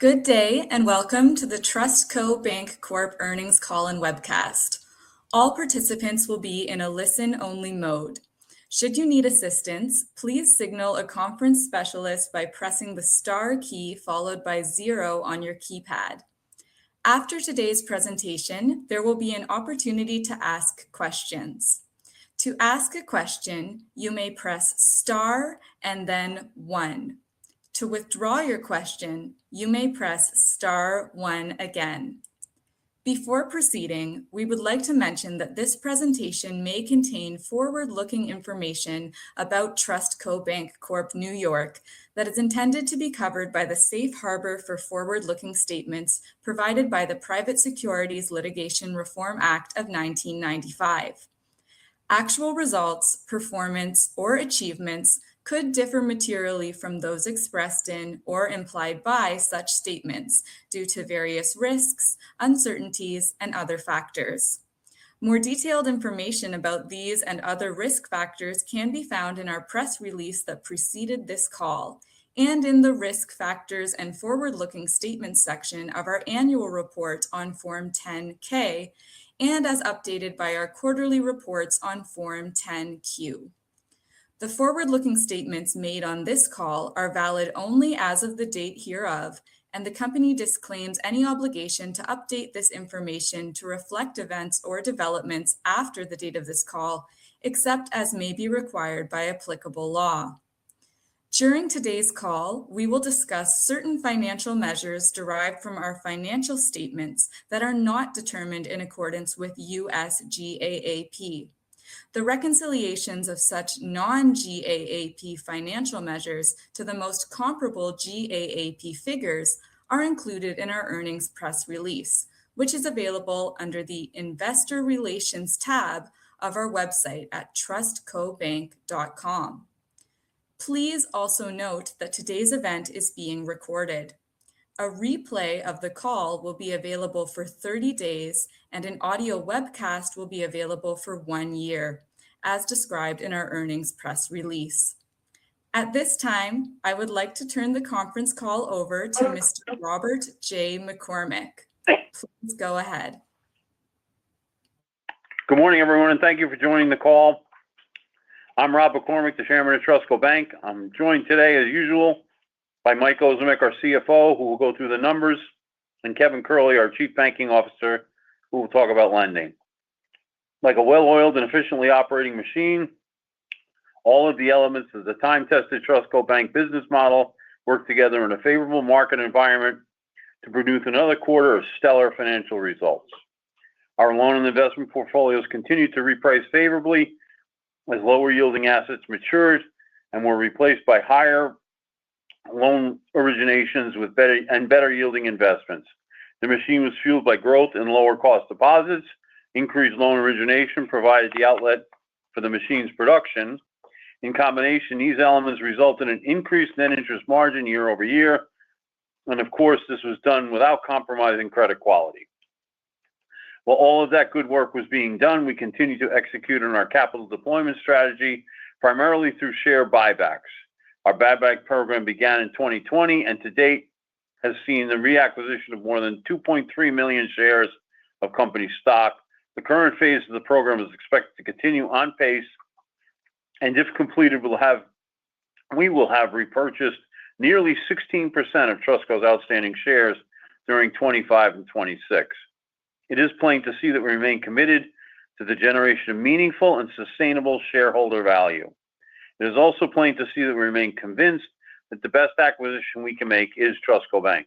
Good day and welcome to the TrustCo Bank Corp earnings call and webcast. All participants will be in a listen-only mode. Should you need assistance, please signal a conference specialist by pressing the star key followed by 0 on your keypad. After today's presentation, there will be an opportunity to ask questions. To ask a question, you may press star and then 1. To withdraw your question, you may press star 1 again. Before proceeding, we would like to mention that this presentation may contain forward-looking information about TrustCo Bank Corp NY that is intended to be covered by the safe harbor for forward-looking statements provided by the Private Securities Litigation Reform Act of 1995. Actual results, performance, or achievements could differ materially from those expressed in or implied by such statements due to various risks, uncertainties, and other factors. More detailed information about these and other risk factors can be found in our press release that preceded this call and in the Risk Factors and Forward-Looking Statements section of our annual report on Form 10-K and as updated by our quarterly reports on Form 10-Q. The forward-looking statements made on this call are valid only as of the date hereof, and the company disclaims any obligation to update this information to reflect events or developments after the date of this call, except as may be required by applicable law. During today's call, we will discuss certain financial measures derived from our financial statements that are not determined in accordance with US GAAP. The reconciliations of such non-GAAP financial measures to the most comparable GAAP figures are included in our earnings press release, which is available under the Investor Relations tab of our website at trustcobank.com. Please also note that today's event is being recorded. A replay of the call will be available for 30 days, and an audio webcast will be available for 1 year, as described in our earnings press release. At this time, I would like to turn the conference call over to Mr. Robert J. McCormick. Please go ahead. Good morning, everyone, and thank you for joining the call. I'm Rob McCormick, the chairman of TrustCo Bank. I'm joined today, as usual, by Mike Ozimek, our CFO, who will go through the numbers, and Kevin Curley, our chief banking officer, who will talk about lending. Like a well-oiled and efficiently operating machine, all of the elements of the time-tested TrustCo Bank business model work together in a favorable market environment to produce another quarter of stellar financial results. Our loan and investment portfolios continue to reprice favorably as lower-yielding assets matured and were replaced by higher loan originations with better-yielding investments. The machine was fueled by growth in lower-cost deposits. Increased loan origination provided the outlet for the machine's production. In combination, these elements resulted in increased net interest margin year over year. And of course, this was done without compromising credit quality. While all of that good work was being done, we continue to execute on our capital deployment strategy, primarily through share buybacks. Our buyback program began in 2020 and to date has seen the reacquisition of more than 2.3 million shares of company stock. The current phase of the program is expected to continue on pace, and if completed, we will have repurchased nearly 16% of TrustCo's outstanding shares during 25 and 26. It is plain to see that we remain committed to the generation of meaningful and sustainable shareholder value. It is also plain to see that we remain convinced that the best acquisition we can make is TrustCo Bank.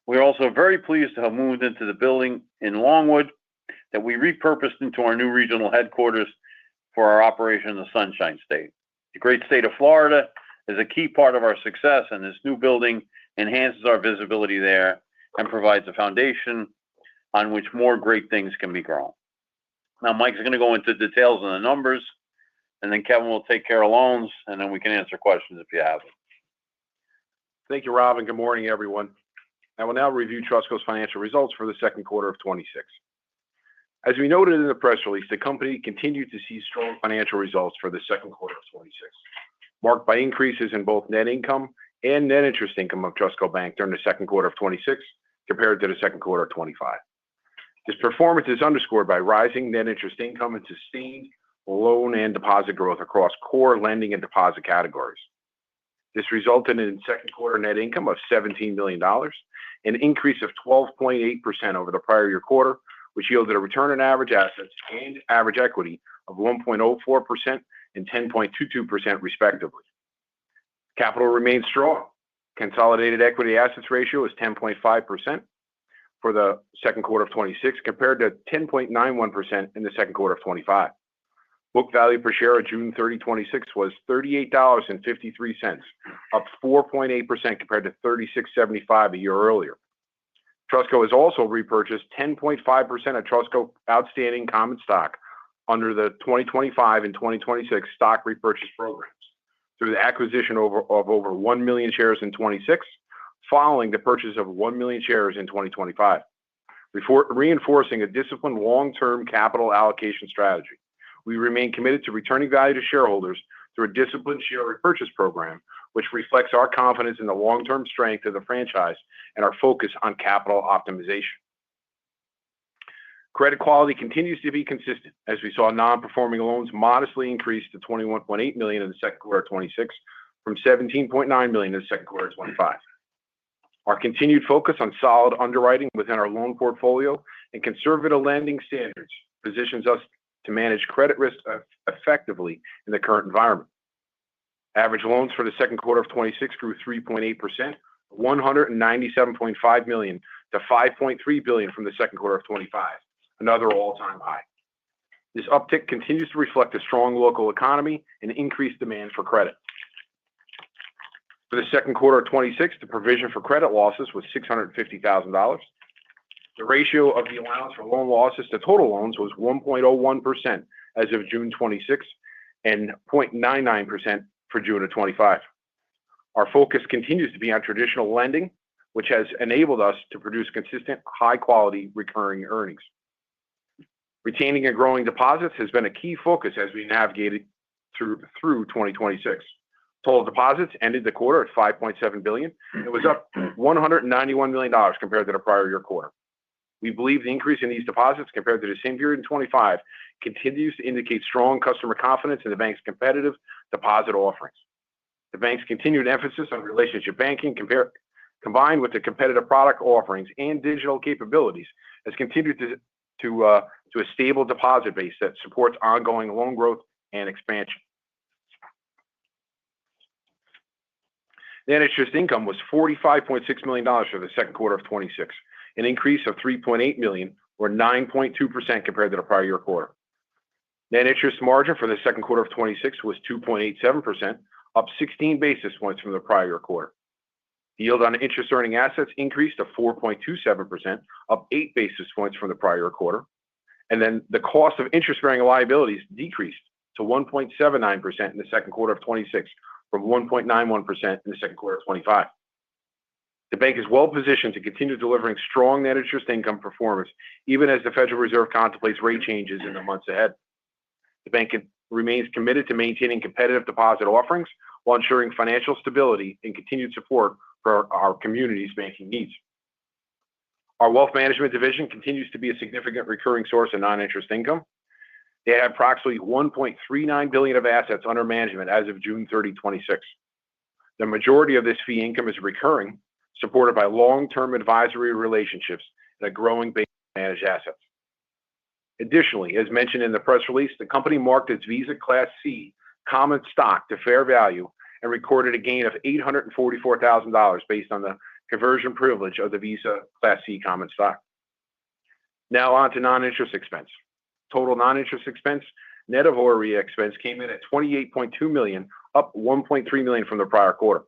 We are also very pleased to have moved into the building in Longwood that we repurposed into our new regional headquarters for our operation in the Sunshine State. The great state of Florida is a key part of our success, and this new building enhances our visibility there and provides a foundation on which more great things can be grown. Now, Mike's going to go into details on the numbers, and then Kevin will take care of loans, and then we can answer questions if you have them. Thank you, Rob, and good morning, everyone. I will now review TrustCo's financial results for the second quarter of 26. As we noted in the press release, the company continued to see strong financial results for the second quarter of 26, marked by increases in both net income and net interest income of TrustCo Bank during the second quarter of 26 compared to the second quarter of 25. This performance is underscored by rising net interest income and sustained loan and deposit growth across core lending and deposit categories. This resulted in second quarter net income of $17 million, an increase of 12.8% over the prior year quarter, which yielded a return on average assets and average equity of 1.04% and 10.22% respectively. Capital remains strong. Consolidated equity assets ratio is 10.5% for the second quarter of 26 compared to 10.91% in the second quarter of 25. Book value per share of June 30, 26 was $38.53, up 4.8% compared to $36.75 a year earlier. TrustCo has also repurchased 10.5% of TrustCo outstanding common stock under the 2025 and 2026 stock repurchase programs through the acquisition of over 1 million shares in 26, following the purchase of 1 million shares in 2025, reinforcing a disciplined long-term capital allocation strategy. We remain committed to returning value to shareholders through a disciplined share repurchase program, which reflects our confidence in the long-term strength of the franchise and our focus on capital optimization. Credit quality continues to be consistent as we saw non-performing loans modestly increase to $21.8 million in the second quarter of 26 from $17.9 million in the second quarter of 25. Our continued focus on solid underwriting within our loan portfolio and conservative lending standards positions us to manage credit risk effectively in the current environment. Average loans for the second quarter of 26 grew 3.8%, $197.5 million to $5.3 billion from the second quarter of 25, another all-time high. This uptick continues to reflect a strong local economy and increased demand for credit. For the second quarter of 26, the provision for credit losses was $650,000. The ratio of the allowance for loan losses to total loans was 1.01% as of June 26 and 0.99% for June of 25. Our focus continues to be on traditional lending, which has enabled us to produce consistent, high-quality recurring earnings. Retaining and growing deposits has been a key focus as we navigated through 2026. Total deposits ended the quarter at $5.7 billion. It was up $191 million compared to the prior year quarter. We believe the increase in these deposits compared to the same period in 25 continues to indicate strong customer confidence in the bank's competitive deposit offerings. The bank's continued emphasis on relationship banking combined with the competitive product offerings and digital capabilities has continued to a stable deposit base that supports ongoing loan growth and expansion. Net interest income was $45.6 million for the second quarter of 26, an increase of $3.8 million or 9.2% compared to the prior year quarter. Net interest margin for the second quarter of 26 was 2.87%, up 16 basis points from the prior year quarter. The yield on interest earning assets increased to 4.27%, up 8 basis points from the prior year quarter. And then the cost of interest bearing liabilities decreased to 1.79% in the second quarter of 26 from 1.91% in the second quarter of 25. The bank is well positioned to continue delivering strong net interest income performance, even as the Federal Reserve contemplates rate changes in the months ahead. The bank remains committed to maintaining competitive deposit offerings while ensuring financial stability and continued support for our community's banking needs. Our wealth management division continues to be a significant recurring source of non-interest income. They had approximately $1.39 billion of assets under management as of June 30, 26. The majority of this fee income is recurring, supported by long-term advisory relationships and a growing base of managed assets. Additionally, as mentioned in the press release, the company marked its Visa Class C common stock to fair value and recorded a gain of $844,000 based on the conversion privilege of the Visa Class C common stock. Now on to non-interest expense. Total non-interest expense, net of ORE expense, came in at $28.2 million, up $1.3 million from the prior quarter.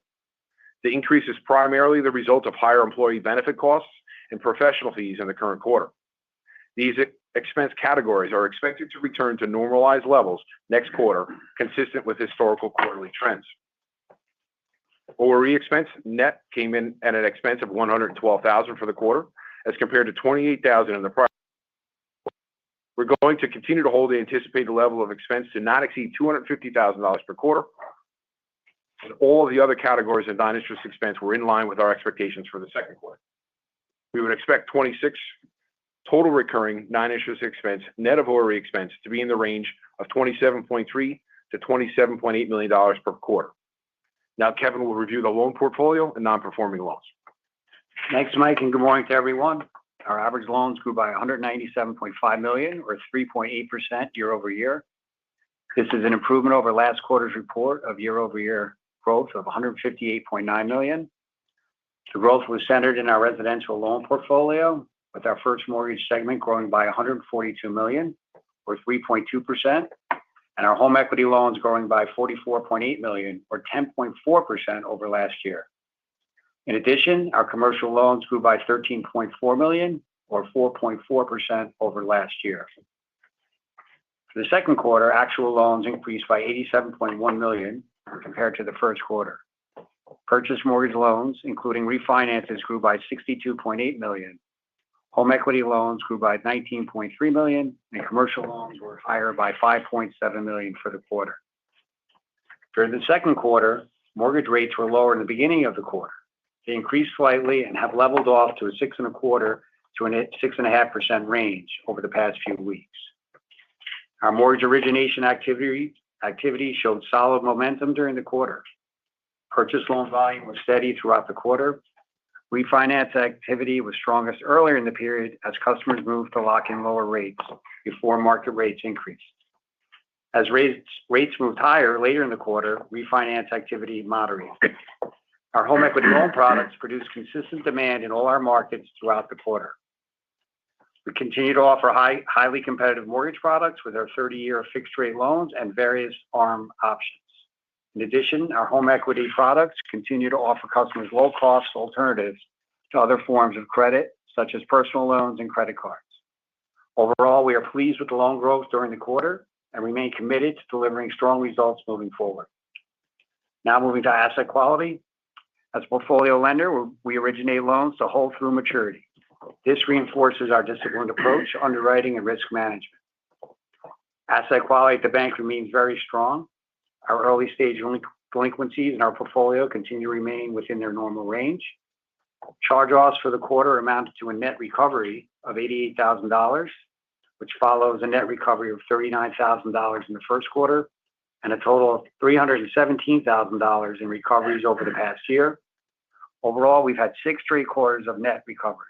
The increase is primarily the result of higher employee benefit costs and professional fees in the current quarter. These expense categories are expected to return to normalized levels next quarter, consistent with historical quarterly trends. ORE expense net came in at an expense of $112,000 for the quarter, as compared to $28,000 in the prior. We're going to continue to hold the anticipated level of expense to not exceed $250,000 per quarter. and all of the other categories of non-interest expense were in line with our expectations for the second quarter. We would expect 26 total recurring non-interest expense, net of ORE expense, to be in the range of $27.3 to $27.8 million per quarter. Now, Kevin will review the loan portfolio and non-performing loans. Thanks, Mike, and good morning to everyone. Our average loans grew by $197.5 million, or 3.8% year over year. This is an improvement over last quarter's report of year-over-year growth of $158.9 million. The growth was centered in our residential loan portfolio, with our first mortgage segment growing by $142 million, or 3.2%, and our home equity loans growing by $44.8 million, or 10.4% over last year. In addition, our commercial loans grew by $13.4 million, or 4.4% over last year. For the second quarter, actual loans increased by $87.1 million compared to the first quarter. Purchase mortgage loans, including refinances, grew by $62.8 million. Home equity loans grew by $19.3 million, and commercial loans were higher by $5.7 million for the quarter. During the second quarter, mortgage rates were lower in the beginning of the quarter. They increased slightly and have leveled off to a 6.25% to a 6.5% range over the past few weeks. Our mortgage origination activity showed solid momentum during the quarter. Purchase loan volume was steady throughout the quarter. Refinance activity was strongest earlier in the period as customers moved to lock in lower rates before market rates increased. As rates moved higher later in the quarter, refinance activity moderated. Our home equity loan products produced consistent demand in all our markets throughout the quarter. We continue to offer highly competitive mortgage products with our 30-year fixed-rate loans and various ARM options. In addition, our home equity products continue to offer customers low-cost alternatives to other forms of credit, such as personal loans and credit cards. Overall, we are pleased with the loan growth during the quarter and remain committed to delivering strong results moving forward. Now moving to asset quality. As a portfolio lender, we originate loans to hold through maturity. This reinforces our disciplined approach to underwriting and risk management. Asset quality at the bank remains very strong. Our early-stage delinquencies in our portfolio continue to remain within their normal range. Charge-offs for the quarter amounted to a net recovery of $88,000, which follows a net recovery of $39,000 in the first quarter and a total of $317,000 in recoveries over the past year. Overall, we've had 6 straight quarters of net recoveries.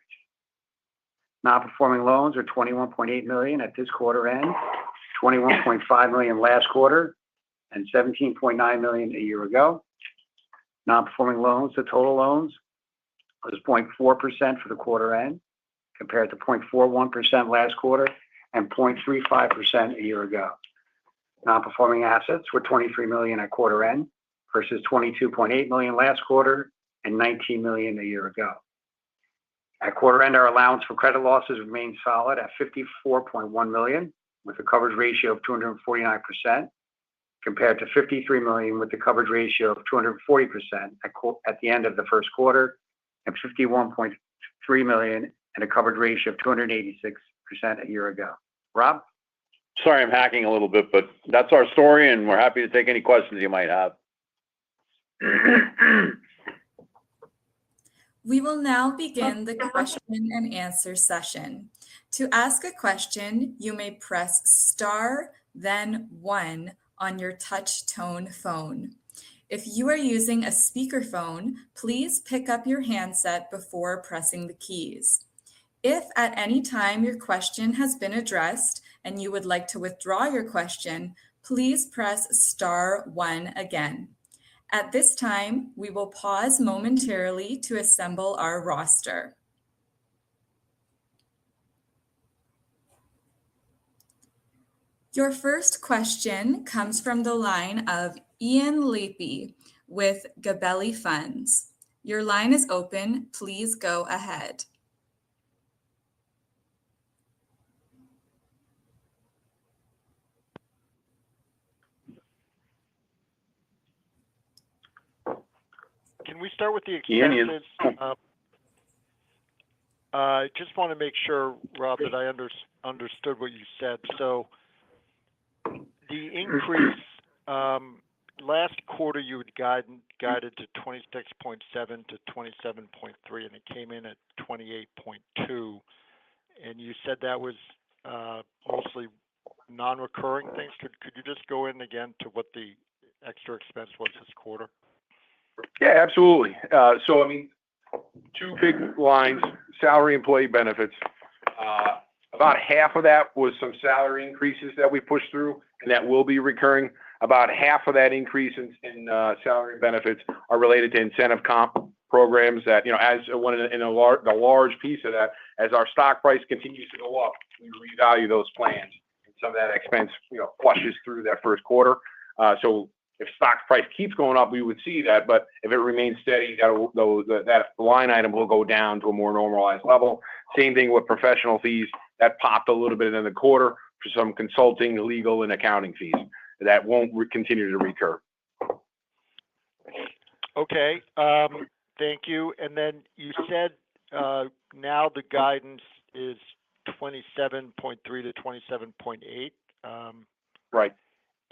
Non-performing loans are $21.8 million at this quarter end, $21.5 million last quarter, and $17.9 million a year ago. Non-performing loans to total loans was 0.4% for the quarter end, compared to 0.41% last quarter and 0.35% a year ago. Non-performing assets were $23 million at quarter end versus $22.8 million last quarter and $19 million a year ago. At quarter end, our allowance for credit losses remained solid at $54.1 million, with a coverage ratio of 249%, compared to $53 million with a coverage ratio of 240% at the end of the first quarter, and $51.3 million and a coverage ratio of 286% a year ago. Rob? Sorry, I'm hacking a little bit, but that's our story, and we're happy to take any questions you might have. We will now begin the question and answer session. To ask a question, you may press star, then 1 on your touch tone phone. If you are using a speakerphone, please pick up your handset before pressing the keys. If at any time your question has been addressed and you would like to withdraw your question, please press star 1 again. At this time, we will pause momentarily to assemble our roster. Your first question comes from the line of Ian Lapey with Gabelli Funds. Your line is open. Please go ahead. Can we start with the expenses? Ian, I just want to make sure, Rob, that I understood what you said. So the increase, last quarter you had guided to 26.7 to 27.3, and it came in at 28.2. And you said that was mostly non-recurring things. Could you just go in again to what the extra expense was this quarter? Yeah, absolutely. So, I mean, two big lines, salary, employee benefits. About half of that was some salary increases that we pushed through, and that will be recurring. About half of that increase in salary benefits are related to incentive comp programs that, as one in the large piece of that, as our stock price continues to go up, we revalue those plans. And some of that expense, flushes through that first quarter. So if stock price keeps going up, we would see that. But if it remains steady, that line item will go down to a more normalized level. Same thing with professional fees. That popped a little bit in the quarter for some consulting, legal, and accounting fees. That won't continue to recur. Okay. Thank you. And then you said now the guidance is 27.3 to 27.8. Right.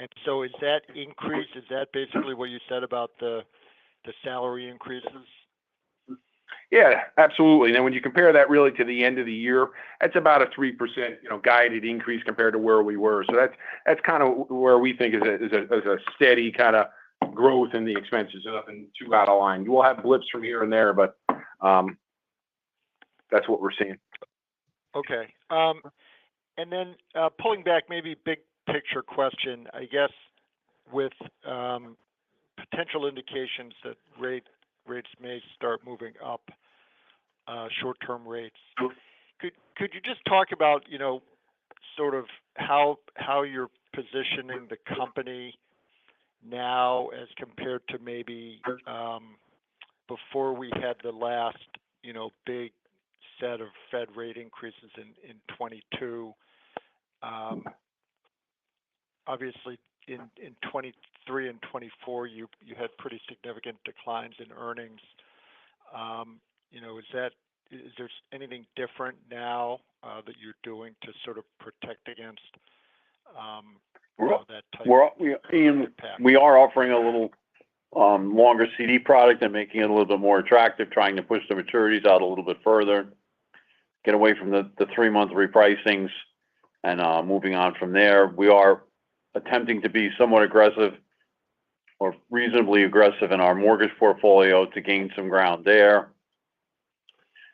And so is that increase, is that basically what you said about the salary increases? Yeah, absolutely. And then when you compare that really to the end of the year, that's about a 3%, guided increase compared to where we were. So that's kind of where we think is a steady kind of growth in the expenses, nothing too out of line. You will have blips from here and there, but that's what we're seeing. Okay. And then pulling back, maybe big picture question, I guess, with potential indications that rates may start moving up, short-term rates. Could you just talk about, sort of how you're positioning the company now as compared to maybe before we had the last, big set of Fed rate increases in 22. Obviously, in 23 and 24, you had pretty significant declines in earnings. Is there anything different now that you're doing to sort of protect against that type of impact? We are offering a little longer CD product and making it a little bit more attractive, trying to push the maturities out a little bit further, get away from the 3-month repricings, and moving on from there. We are attempting to be somewhat aggressive or reasonably aggressive in our mortgage portfolio to gain some ground there.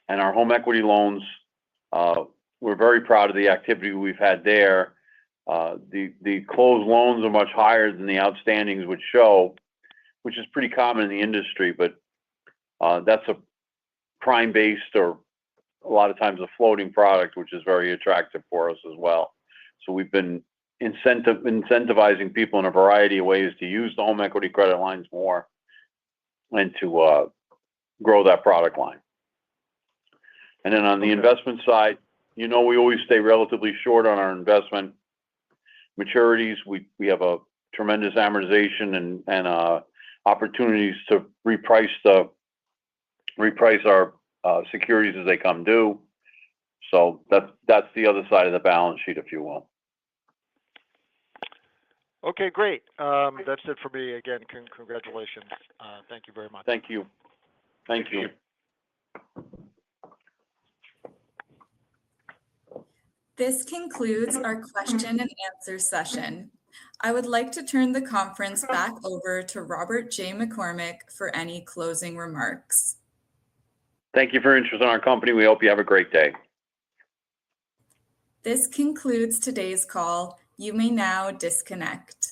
And our home equity loans, we're very proud of the activity we've had there. The closed loans are much higher than the outstandings would show, which is pretty common in the industry, but that's a prime-based or a lot of times a floating product, which is very attractive for us as well. So we've been incentivizing people in a variety of ways to use the home equity credit lines more and to grow that product line. And then on the investment side, we always stay relatively short on our investment maturities. We have a tremendous amortization and opportunities to reprice our securities as they come due. So that's the other side of the balance sheet, if you will. Okay, great. That's it for me. Again, congratulations. Thank you very much. Thank you. Thank you. This concludes our question and answer session. I would like to turn the conference back over to Robert J. McCormick for any closing remarks. Thank you for your interest in our company. We hope you have a great day. This concludes today's call. You may now disconnect.